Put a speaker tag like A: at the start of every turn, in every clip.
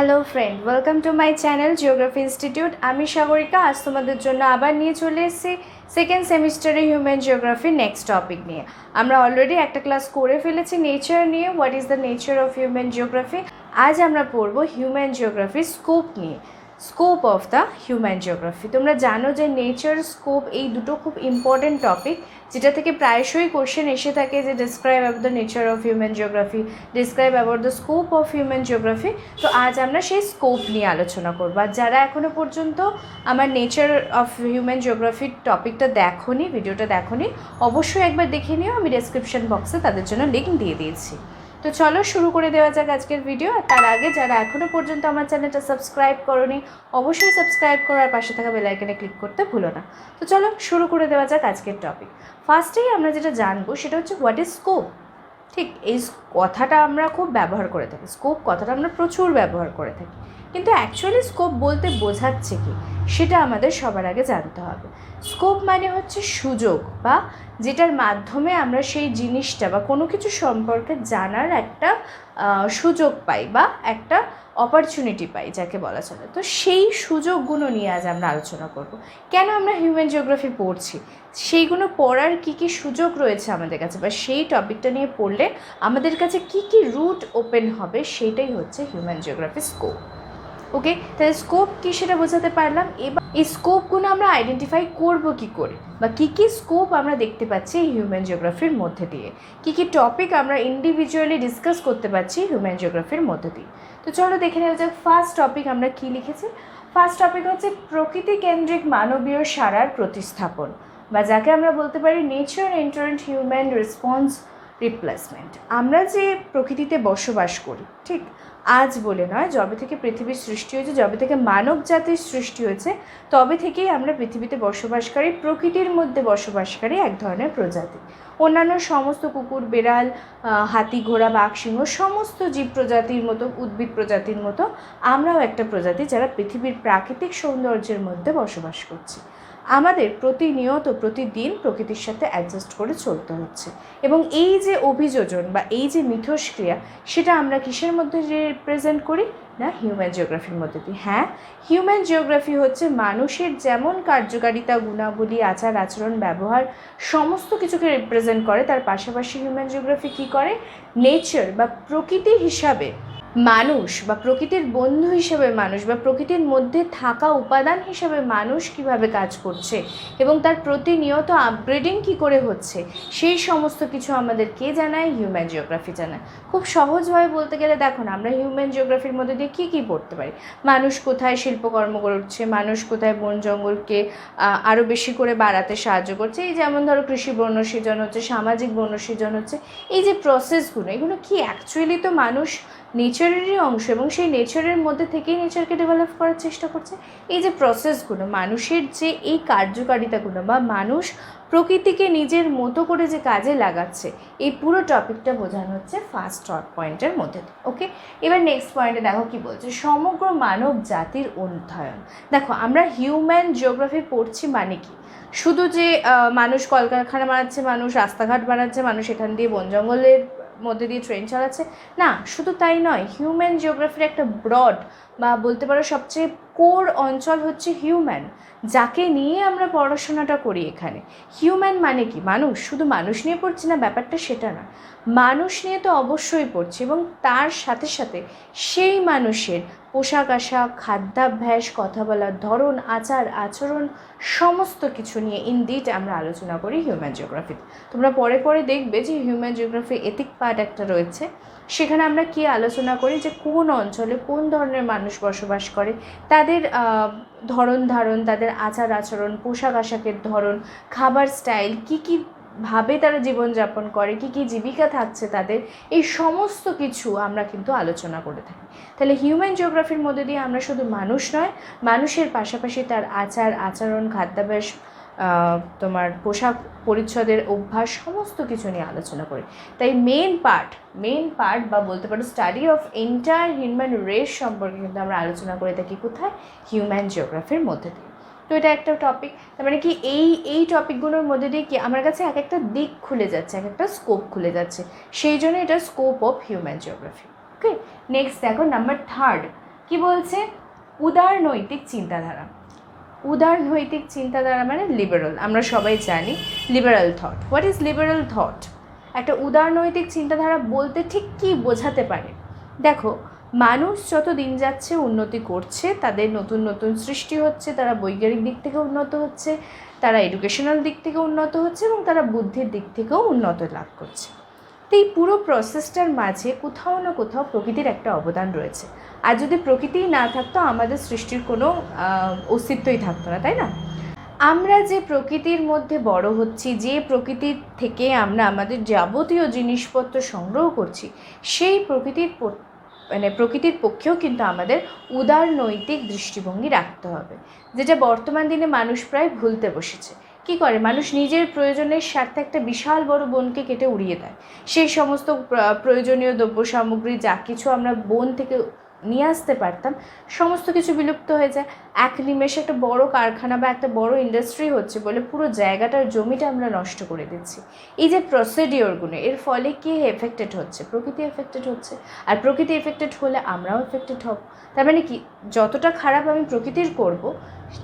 A: Hello friend, welcome to my channel geography institute. আমি সাগরিকা। আজ তোমাদের জন্য আবার নিয়ে চলে এসেছি সেকেন্ড সেমিস্টারে হিউম্যান জিওগ্রাফির নেক্সট টপিক নিয়ে। আমরা অলরেডি একটা ক্লাস করে ফেলেছি নেচার নিয়ে, what is the nature of human geography. আজ আমরা পড়ব হিউম্যান জিওগ্রাফির স্কোপ নিয়ে, scope of the human geography. তোমরা জানো যে নেচার, স্কোপ এই দুটো খুব ইম্পর্টেন্ট টপিক, যেটা থেকে প্রায়শই কোশ্চেন এসে থাকে যে describe about the nature of human geography, describe about the scope of human geography. তো আজ আমরা সেই স্কোপ নিয়ে আলোচনা করব। আর যারা এখনও পর্যন্ত আমার নেচার অফ হিউম্যান জিওগ্রাফির টপিকটা দেখোনি, ভিডিওটা দেখোনি, অবশ্যই একবার দেখে নিও। আমি ডেসক্রিপশন বক্সে তাদের জন্য লিঙ্ক দিয়ে দিয়েছি। তো চলো শুরু করে দেওয়া যাক আজকের ভিডিও। আর তার আগে যারা এখনও পর্যন্ত আমার চ্যানেলটা সাবস্ক্রাইব করোনি, অবশ্যই সাবস্ক্রাইব করো আর পাশে থাকা বেল আইকনে ক্লিক করতে ভুলো না। তো চলো শুরু করে দেওয়া যাক আজকের টপিক। ফার্স্টেই আমরা যেটা জানবো সেটা হচ্ছে হোয়াট ইজ স্কোপ। ঠিক, এই কথাটা আমরা খুব ব্যবহার করে থাকি, স্কোপ কথাটা আমরা প্রচুর ব্যবহার করে থাকি, কিন্তু অ্যাকচুয়ালি স্কোপ বলতে বোঝাচ্ছে কি সেটা আমাদের সবার আগে জানতে হবে। স্কোপ মানে হচ্ছে সুযোগ, বা যেটার মাধ্যমে আমরা সেই জিনিসটা বা কোনো কিছু সম্পর্কে জানার একটা সুযোগ পাই বা একটা অপরচুনিটি পাই, যাকে বলা চলে। তো সেই সুযোগগুলো নিয়ে আজ আমরা আলোচনা করব। কেন আমরা হিউম্যান জিওগ্রাফি পড়ছি, সেইগুলো পড়ার কী কী সুযোগ রয়েছে আমাদের কাছে, বা সেই টপিকটা নিয়ে পড়লে আমাদের কাছে কী কী রুট ওপেন হবে, সেটাই হচ্ছে হিউম্যান জিওগ্রাফি স্কোপ। ওকে, তাহলে স্কোপ কী সেটা বোঝাতে পারলাম। এবার এই স্কোপগুলো আমরা আইডেন্টিফাই করব কি করে, বা কী কী স্কোপ আমরা দেখতে পাচ্ছি এই হিউম্যান জিওগ্রাফির মধ্যে দিয়ে, কী কী টপিক আমরা ইন্ডিভিজুয়ালি ডিসকাস করতে পারছি হিউম্যান জিওগ্রাফির মধ্যে দিয়ে। তো চলো দেখে নেওয়া যাক ফার্স্ট টপিক আমরা কী লিখেছি। ফার্স্ট টপিক হচ্ছে প্রকৃতি কেন্দ্রিক মানবীয় সারার প্রতিস্থাপন, বা যাকে আমরা বলতে পারি নেচার এন্টারেন্ট হিউম্যান রেসপন্স রিপ্লেসমেন্ট। আমরা যে প্রকৃতিতে বসবাস করি, ঠিক আজ বলে নয়, যবে থেকে পৃথিবীর সৃষ্টি হয়েছে, যবে থেকে মানব জাতির সৃষ্টি হয়েছে, তবে থেকেই আমরা পৃথিবীতে বসবাসকারী, প্রকৃতির মধ্যে বসবাসকারী এক ধরনের প্রজাতি। অন্যান্য সমস্ত কুকুর, বেড়াল, হাতি, ঘোড়া, বাঘ, সিংহ, সমস্ত জীব প্রজাতির মতো, উদ্ভিদ প্রজাতির মতো আমরাও একটা প্রজাতি যারা পৃথিবীর প্রাকৃতিক সৌন্দর্যের মধ্যে বসবাস করছি। আমাদের প্রতিনিয়ত প্রতিদিন প্রকৃতির সাথে অ্যাডজাস্ট করে চলতে হচ্ছে, এবং এই যে অভিযোজন বা এই যে মিথস্ক্রিয়া, সেটা আমরা কিসের মধ্যে রিপ্রেজেন্ট করি না, হিউম্যান জিওগ্রাফির মধ্যে দিয়ে। হ্যাঁ, হিউম্যান জিওগ্রাফি হচ্ছে মানুষের যেমন কার্যকারিতা, গুণাবলী, আচার আচরণ, ব্যবহার সমস্ত কিছুকে রিপ্রেজেন্ট করে, তার পাশাপাশি হিউম্যান জিওগ্রাফি কী করে, নেচার বা প্রকৃতি হিসাবে মানুষ, বা প্রকৃতির বন্ধু হিসেবে মানুষ, বা প্রকৃতির মধ্যে থাকা উপাদান হিসেবে মানুষ কিভাবে কাজ করছে এবং তার প্রতিনিয়ত আপগ্রেডিং কী করে হচ্ছে, সেই সমস্ত কিছু আমাদেরকে জানায় হিউম্যান জিওগ্রাফি জানায়। খুব সহজভাবে বলতে গেলে দেখো না, আমরা হিউম্যান জিওগ্রাফির মধ্যে দিয়ে কী কী পড়তে পারি। মানুষ কোথায় শিল্পকর্ম করছে, মানুষ কোথায় বন জঙ্গলকে আরও বেশি করে বাড়াতে সাহায্য করছে, এই যেমন ধরো কৃষি বনসৃজন হচ্ছে, সামাজিক বনসৃজন হচ্ছে, এই যে প্রসেসগুলো, এগুলো কি অ্যাকচুয়ালি তো মানুষ নেচারেরই অংশ, এবং সেই নেচারের মধ্যে থেকেই নেচারকে ডেভেলপ করার চেষ্টা করছে। এই যে প্রসেসগুলো, মানুষের যে এই কার্যকারিতাগুলো, বা মানুষ প্রকৃতিকে নিজের মতো করে যে কাজে লাগাচ্ছে, এই পুরো টপিকটা বোঝানো হচ্ছে ফার্স্ট পয়েন্টের মধ্যে। ওকে, এবার নেক্সট পয়েন্টে দেখো কি বলছে, সমগ্র মানব জাতির অধ্যয়ন। দেখো, আমরা হিউম্যান জিওগ্রাফি পড়ছি মানে কি, শুধু যে মানুষ কলকারখানা বানাচ্ছে, মানুষ রাস্তাঘাট বানাচ্ছে, মানুষ এখান দিয়ে বন জঙ্গলের মধ্যে দিয়ে ট্রেন চালাচ্ছে, না, শুধু তাই নয়। হিউম্যান জিওগ্রাফির একটা ব্রড বা বলতে পারো সবচেয়ে কোর অঞ্চল হচ্ছে হিউম্যান, যাকে নিয়ে আমরা পড়াশোনাটা করি এখানে। হিউম্যান মানে কি, মানুষ, শুধু মানুষ নিয়ে পড়ছি না ব্যাপারটা সেটা না, মানুষ নিয়ে তো অবশ্যই পড়ছি, এবং তার সাথে সাথে সেই মানুষের পোশাক আশাক, খাদ্যাভ্যাস, কথা বলার ধরন, আচার আচরণ সমস্ত কিছু নিয়ে ইনডিট আমরা আলোচনা করি হিউম্যান জিওগ্রাফিতে। তোমরা পরে পরে দেখবে যে হিউম্যান জিওগ্রাফি এথিক পার্ট একটা রয়েছে, সেখানে আমরা কি আলোচনা করি যে কোন অঞ্চলে কোন ধরনের মানুষ বসবাস করে, তাদের ধরন ধারণ, তাদের আচার আচরণ, পোশাক আশাকের ধরন, খাবার স্টাইল, কী কী ভাবে তারা জীবনযাপন করে, কী কী জীবিকা থাকছে তাদের, এই সমস্ত কিছু আমরা কিন্তু আলোচনা করে থাকি। তাহলে হিউম্যান জিওগ্রাফির মধ্যে দিয়ে আমরা শুধু মানুষ নয়, মানুষের পাশাপাশি তার আচার আচরণ, খাদ্যাভ্যাস, তোমার পোশাক পরিচ্ছদের অভ্যাস সমস্ত কিছু নিয়ে আলোচনা করি। তাই মেন পার্ট বা বলতে পারো study of entire human race সম্পর্কে কিন্তু আমরা আলোচনা করে থাকি কোথায়, হিউম্যান জিওগ্রাফির মধ্যে দিয়ে। তো এটা একটা টপিক, তার মানে কি এই টপিকগুলোর মধ্যে দিয়ে কি আমার কাছে এক একটা দিক খুলে যাচ্ছে, এক একটা স্কোপ খুলে যাচ্ছে, সেই জন্য এটা scope of human geography. Okay, next দেখো নাম্বার থার্ড, কি বলছে? উদারনৈতিক চিন্তাধারা। উদারনৈতিক চিন্তাধারা মানে লিবারাল, আমরা সবাই জানি liberal thought. What is liberal thought? একটা উদারনৈতিক চিন্তাধারা বলতে ঠিক কী বোঝাতে পারে? দেখো, মানুষ যত দিন যাচ্ছে উন্নতি করছে, তাদের নতুন নতুন সৃষ্টি হচ্ছে, তারা বৈজ্ঞানিক দিক থেকে উন্নত হচ্ছে, তারা এডুকেশনাল দিক থেকে উন্নত হচ্ছে এবং তারা বুদ্ধির দিক থেকেও উন্নত লাভ করছে। তো এই পুরো প্রসেসটার মাঝে কোথাও না কোথাও প্রকৃতির একটা অবদান রয়েছে। আর যদি প্রকৃতিই না থাকতো আমাদের সৃষ্টির কোনো অস্তিত্বই থাকতো না, তাই না? আমরা যে প্রকৃতির মধ্যে বড় হচ্ছি, যে প্রকৃতির থেকে আমরা আমাদের যাবতীয় জিনিসপত্র সংগ্রহ করছি, সেই প্রকৃতির পক্ষেও কিন্তু আমাদের উদারনৈতিক দৃষ্টিভঙ্গি রাখতে হবে, যেটা বর্তমান দিনে মানুষ প্রায় ভুলতে বসেছে। কি করে মানুষ? নিজের প্রয়োজনের স্বার্থে একটা বিশাল বড় বনকে কেটে উড়িয়ে দেয়। সেই সমস্ত প্রয়োজনীয় দ্রব্য সামগ্রী যা কিছু আমরা বন থেকে নিয়ে আসতে পারতাম, সমস্ত কিছু বিলুপ্ত হয়ে যায়। এক নিমেষে একটা বড় কারখানা বা একটা বড় ইন্ডাস্ট্রি হচ্ছে বলে পুরো জায়গাটার জমিটা আমরা নষ্ট করে দিচ্ছি। এই যে প্রসিডিওরগুলো, এর ফলে কে এফেক্টেড হচ্ছে? প্রকৃতি এফেক্টেড হচ্ছে। আর প্রকৃতি এফেক্টেড হলে আমরাও এফেক্টেড হব। তার মানে কি, যতটা খারাপ আমি প্রকৃতির করব,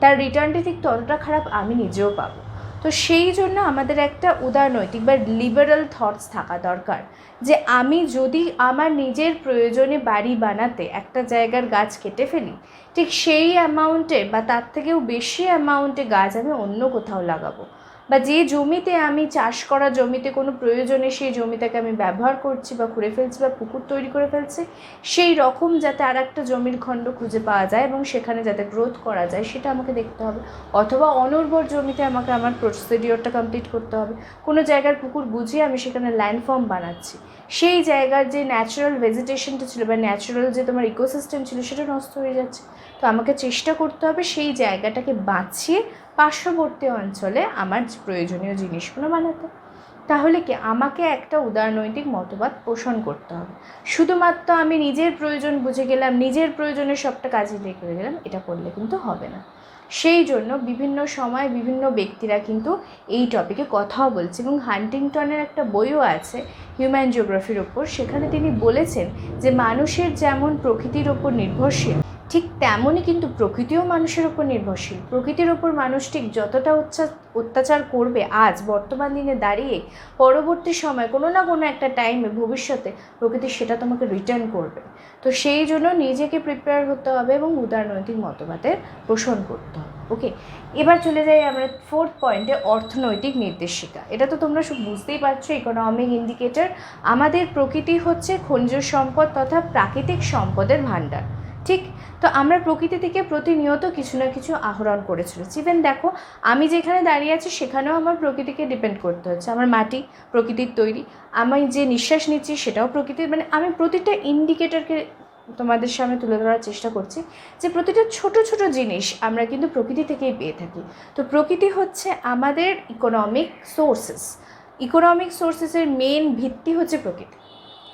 A: তার রিটার্নটি ঠিক ততটা খারাপ আমি নিজেও পাবো। তো সেই জন্য আমাদের একটা উদারনৈতিক বা লিবারাল থটস থাকা দরকার, যে আমি যদি আমার নিজের প্রয়োজনে বাড়ি বানাতে একটা জায়গার গাছ কেটে ফেলি, ঠিক সেই অ্যামাউন্টে বা তার থেকেও বেশি অ্যামাউন্টে গাছ আমি অন্য কোথাও লাগাবো। বা যে জমিতে আমি চাষ করা জমিতে কোনো প্রয়োজনে সেই জমিটাকে আমি ব্যবহার করছি বা খুঁড়ে ফেলছি বা পুকুর তৈরি করে ফেলছি, সেই রকম যাতে আর একটা জমির খণ্ড খুঁজে পাওয়া যায় এবং সেখানে যাতে গ্রোথ করা যায় সেটা আমাকে দেখতে হবে। অথবা অনুর্বর জমিতে আমাকে আমার প্রসিডিওরটা কমপ্লিট করতে হবে। কোনো জায়গার পুকুর বুঝিয়ে আমি সেখানে ল্যান্ডফর্ম বানাচ্ছি, সেই জায়গার যে ন্যাচারাল ভেজিটেশনটা ছিল বা ন্যাচারাল যে তোমার ইকোসিস্টেম ছিল সেটা নষ্ট হয়ে যাচ্ছে। তো আমাকে চেষ্টা করতে হবে সেই জায়গাটাকে বাঁচিয়ে পার্শ্ববর্তী অঞ্চলে আমার প্রয়োজনীয় জিনিসগুলো বানাতে। তাহলে কি, আমাকে একটা উদারনৈতিক মতবাদ পোষণ করতে হবে। শুধুমাত্র আমি নিজের প্রয়োজন বুঝে গেলাম, নিজের প্রয়োজনে সবটা কাজে দিয়ে করে গেলাম, এটা করলে কিন্তু হবে না। সেই জন্য বিভিন্ন সময় বিভিন্ন ব্যক্তিরা কিন্তু এই টপিকে কথাও বলছে এবং হান্টিংটনের একটা বইও আছে হিউম্যান জিওগ্রাফির ওপর। সেখানে তিনি বলেছেন যে মানুষের যেমন প্রকৃতির ওপর নির্ভরশীল, ঠিক তেমনই কিন্তু প্রকৃতিও মানুষের ওপর নির্ভরশীল। প্রকৃতির ওপর মানুষ ঠিক যতটা অত্যাচার করবে আজ বর্তমান দিনে দাঁড়িয়ে, পরবর্তী সময় কোনো না কোনো একটা টাইমে ভবিষ্যতে প্রকৃতি সেটা তোমাকে রিটার্ন করবে। তো সেই জন্য নিজেকে প্রিপেয়ার হতে হবে এবং উদারনৈতিক মতবাদের পোষণ করতে হবে। ওকে, এবার চলে যাই আমরা ফোর্থ পয়েন্টে, অর্থনৈতিক নির্দেশিকা। এটা তো তোমরা সব বুঝতেই পারছো, ইকোনমিক ইন্ডিকেটর। আমাদের প্রকৃতি হচ্ছে খনিজ সম্পদ তথা প্রাকৃতিক সম্পদের ভাণ্ডার, ঠিক? তো আমরা প্রকৃতি থেকে প্রতিনিয়ত কিছু না কিছু আহরণ করে চলেছি। ইভেন দেখো, আমি যেখানে দাঁড়িয়ে আছি সেখানেও আমার প্রকৃতিকে ডিপেন্ড করতে হচ্ছে। আমার মাটি প্রকৃতির তৈরি, আমি যে নিঃশ্বাস নিচ্ছি সেটাও প্রকৃতির। মানে আমি প্রতিটা ইন্ডিকেটরকে তোমাদের সামনে তুলে ধরার চেষ্টা করছি যে প্রতিটা ছোট ছোট জিনিস আমরা কিন্তু প্রকৃতি থেকেই পেয়ে থাকি। তো প্রকৃতি হচ্ছে আমাদের ইকোনমিক সোর্সেসের মেন ভিত্তি হচ্ছে প্রকৃতি,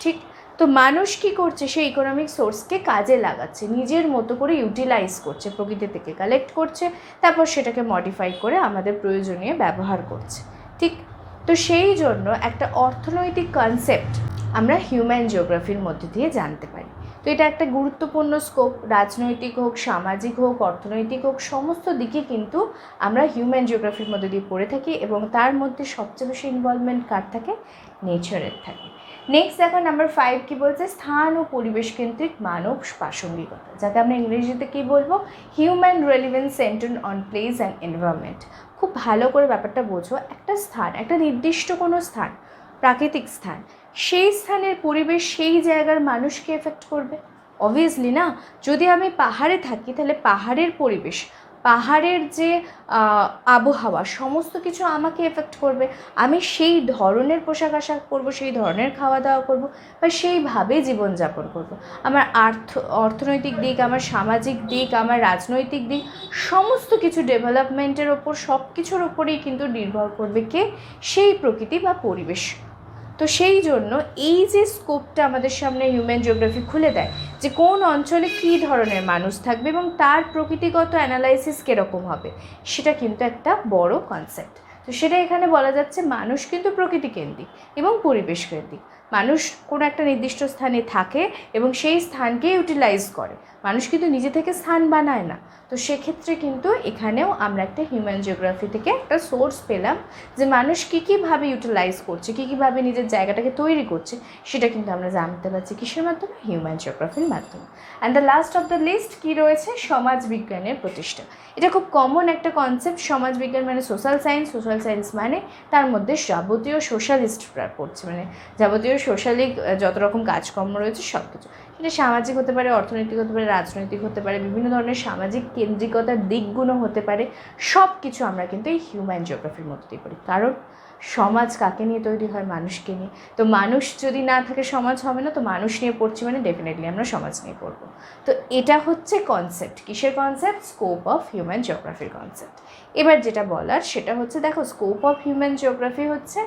A: ঠিক? তো মানুষ কী করছে? সেই ইকোনমিক সোর্সকে কাজে লাগাচ্ছে, নিজের মতো করে ইউটিলাইজ করছে, প্রকৃতি থেকে কালেক্ট করছে, তারপর সেটাকে মডিফাই করে আমাদের প্রয়োজনীয় ব্যবহার করছে, ঠিক? তো সেই জন্য একটা অর্থনৈতিক কনসেপ্ট আমরা হিউম্যান জিওগ্রাফির মধ্যে দিয়ে জানতে পারি। তো এটা একটা গুরুত্বপূর্ণ স্কোপ, রাজনৈতিক হোক, সামাজিক হোক, অর্থনৈতিক হোক, সমস্ত দিকে কিন্তু আমরা হিউম্যান জিওগ্রাফির মধ্যে দিয়ে পড়ে থাকি এবং তার মধ্যে সবচেয়ে বেশি ইনভলভমেন্ট কার থাকে? নেচারের থাকে। নেক্সট দেখো নাম্বার 5 কী বলছে? স্থান ও পরিবেশ কেন্দ্রিক মানব প্রাসঙ্গিকতা, যাকে আমরা ইংরেজিতে কী বলবো? Human relevance centred on place and environment. খুব ভালো করে ব্যাপারটা বোঝো। একটা স্থান, একটা নির্দিষ্ট কোনো স্থান, প্রাকৃতিক স্থান, সেই স্থানের পরিবেশ সেই জায়গার মানুষকে এফেক্ট করবে অবভিয়াসলি না। যদি আমি পাহাড়ে থাকি তাহলে পাহাড়ের পরিবেশ, পাহাড়ের যে আবহাওয়া, সমস্ত কিছু আমাকে এফেক্ট করবে। আমি সেই ধরনের পোশাক আশাক পরবো, সেই ধরনের খাওয়া দাওয়া করবো বা সেইভাবে জীবনযাপন করবো। আমার অর্থনৈতিক দিক, আমার সামাজিক দিক, আমার রাজনৈতিক দিক, সমস্ত কিছু ডেভেলপমেন্টের ওপর, সব কিছুর ওপরেই কিন্তু নির্ভর করবে কে? সেই প্রকৃতি বা পরিবেশ। তো সেই জন্য এই যে স্কোপটা আমাদের সামনে হিউম্যান জিওগ্রাফি খুলে দেয় যে কোন অঞ্চলে কী ধরনের মানুষ থাকবে এবং তার প্রকৃতিগত অ্যানালাইসিস কীরকম হবে, সেটা কিন্তু একটা বড় কনসেপ্ট। তো সেটা এখানে বলা যাচ্ছে, মানুষ কিন্তু প্রকৃতি কেন্দ্রিক এবং পরিবেশ কেন্দ্রিক। মানুষ কোনো একটা নির্দিষ্ট স্থানে থাকে এবং সেই স্থানকে ইউটিলাইজ করে, মানুষ কিন্তু নিজে থেকে স্থান বানায় না। তো সেক্ষেত্রে কিন্তু এখানেও আমরা একটা হিউম্যান জিওগ্রাফি থেকে একটা সোর্স পেলাম যে মানুষ কীভাবে ইউটিলাইজ করছে, কীভাবে নিজের জায়গাটাকে তৈরি করছে, সেটা কিন্তু আমরা জানতে পারছি কিসের মাধ্যমে, হিউম্যান জিওগ্রাফির মাধ্যমে। And the last of the list কী রয়েছে, সমাজ বিজ্ঞানের প্রতিষ্ঠা। এটা খুব কমন একটা কনসেপ্ট। সমাজ বিজ্ঞান মানে সোশ্যাল সায়েন্স মানে তার মধ্যে যাবতীয় সোশ্যালিস্টরা পড়ছে, মানে যাবতীয় সোশ্যালিক যত রকম কাজকর্ম রয়েছে সব কিছু। সেটা সামাজিক হতে পারে, অর্থনৈতিক হতে পারে, রাজনৈতিক হতে পারে, বিভিন্ন ধরনের সামাজিক কেন্দ্রিকতার দিকগুলো হতে পারে, সব কিছু আমরা কিন্তু এই হিউম্যান জিওগ্রাফির মধ্যে দিয়ে পড়ি। কারণ সমাজ কাকে নিয়ে তৈরি হয়, মানুষকে নিয়ে। তো মানুষ যদি না থাকে সমাজ হবে না। তো মানুষ নিয়ে পড়ছি মানে ডেফিনেটলি আমরা সমাজ নিয়ে পড়বো। তো এটা হচ্ছে কনসেপ্ট। কিসের কনসেপ্ট? স্কোপ অফ হিউম্যান জিওগ্রাফির কনসেপ্ট। এবার যেটা বলার সেটা হচ্ছে, দেখো স্কোপ অফ হিউম্যান জিওগ্রাফি হচ্ছে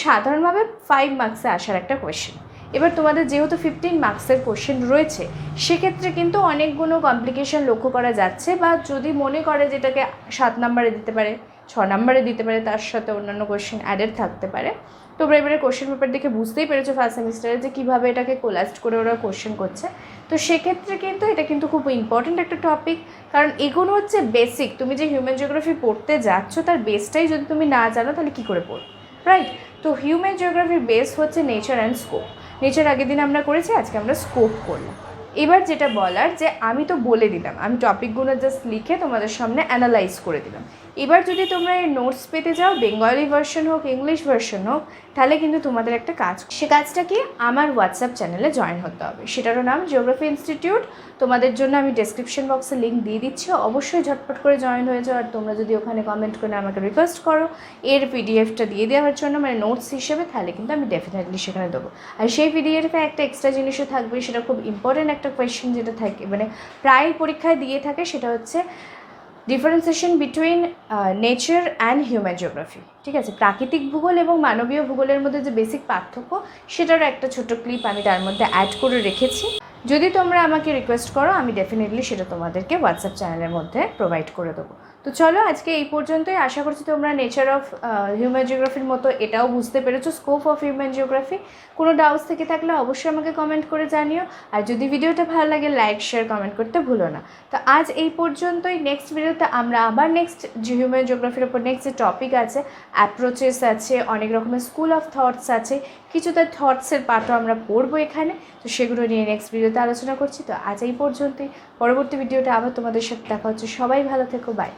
A: সাধারণভাবে 5 মার্কসে আসার একটা কোয়েশ্চেন। এবার তোমাদের যেহেতু 15 মার্কসের কোশ্চেন রয়েছে, সেক্ষেত্রে কিন্তু অনেকগুলো কমপ্লিকেশন লক্ষ্য করা যাচ্ছে, বা যদি মনে করে যেটাকে 7 নম্বরে দিতে পারে, 6 নম্বরে দিতে পারে, তার সাথে অন্যান্য কোশ্চেন অ্যাডেড থাকতে পারে। তোমরা এবারে কোশ্চেন পেপার দেখে বুঝতেই পেরেছো ফার্স্ট সেমিস্টারে যে কীভাবে এটাকে কোলাস্ট করে ওরা কোশ্চেন করছে। তো সেক্ষেত্রে কিন্তু এটা কিন্তু খুব ইম্পর্ট্যান্ট একটা টপিক, কারণ এগুলো হচ্ছে বেসিক। তুমি যে হিউম্যান জিওগ্রাফি পড়তে যাচ্ছ তার বেসটাই যদি তুমি না জানো তাহলে কী করে পড়বে, রাইট? তো হিউম্যান জিওগ্রাফির বেস হচ্ছে নেচার অ্যান্ড স্কোপ। নেচার আগের দিন আমরা করেছি, আজকে আমরা স্কোপ করলাম। এবার যেটা বলার যে আমি তো বলে দিলাম, আমি টপিকগুলো জাস্ট লিখে তোমাদের সামনে অ্যানালাইজ করে দিলাম। এবার যদি তোমরা এই নোটস পেতে যাও, বেঙ্গলি ভার্সন হোক, ইংলিশ ভার্সন হোক, তাহলে কিন্তু তোমাদের একটা কাজ, সে কাজটা কি, আমার হোয়াটসঅ্যাপ চ্যানেলে জয়েন হতে হবে। সেটারও নাম জিওগ্রাফি ইনস্টিটিউট। তোমাদের জন্য আমি ডেসক্রিপশন বক্সে লিঙ্ক দিয়ে দিচ্ছি, অবশ্যই ঝটপট করে জয়েন হয়ে যাও। আর তোমরা যদি ওখানে কমেন্ট করে আমাকে রিকোয়েস্ট করো এর পিডিএফটা দিয়ে দেওয়ার জন্য, মানে নোটস হিসেবে, তাহলে কিন্তু আমি ডেফিনেটলি সেখানে দেবো। আর সেই পিডিএফে একটা এক্সট্রা জিনিসও থাকবে, সেটা খুব ইম্পর্টেন্ট একটা কোয়েশ্চেন যেটা থাকে, মানে প্রায় পরীক্ষায় দিয়ে থাকে, সেটা হচ্ছে differentiation between nature and human geography. ঠিক আছে, প্রাকৃতিক ভূগোল এবং মানবীয় ভূগোলের মধ্যে যে বেসিক পার্থক্য, সেটারও একটা ছোট ক্লিপ আমি তার মধ্যে অ্যাড করে রেখেছি। যদি তোমরা আমাকে রিকোয়েস্ট করো, আমি ডেফিনেটলি সেটা তোমাদেরকে হোয়াটসঅ্যাপ চ্যানেলের মধ্যে প্রোভাইড করে দেবো। তো চলো আজকে এই পর্যন্তই। আশা করছি তোমরা নেচার অফ হিউম্যান জিওগ্রাফির মতো এটাও বুঝতে পেরেছো, স্কোপ অফ হিউম্যান জিওগ্রাফি। কোনো ডাউটস থেকে থাকলে অবশ্যই আমাকে কমেন্ট করে জানিও। আর যদি ভিডিওটা ভালো লাগে, লাইক, শেয়ার, কমেন্ট করতে ভুলো না। তো আজ এই পর্যন্তই। নেক্সট ভিডিওতে আমরা আবার নেক্সট হিউম্যান জিওগ্রাফির ওপর নেক্সট যে টপিক আছে, অ্যাপ্রোচেস আছে, অনেক রকমের স্কুল অফ থটস আছে, কিছু তার থটসের পার্টও আমরা পড়বো এখানে। তো সেগুলো নিয়ে নেক্সট ভিডিওতে আলোচনা করছি। তো আজ এই পর্যন্তই। পরবর্তী ভিডিওটা আবার তোমাদের সাথে দেখা হচ্ছে। সবাই ভালো থেকো, বাই।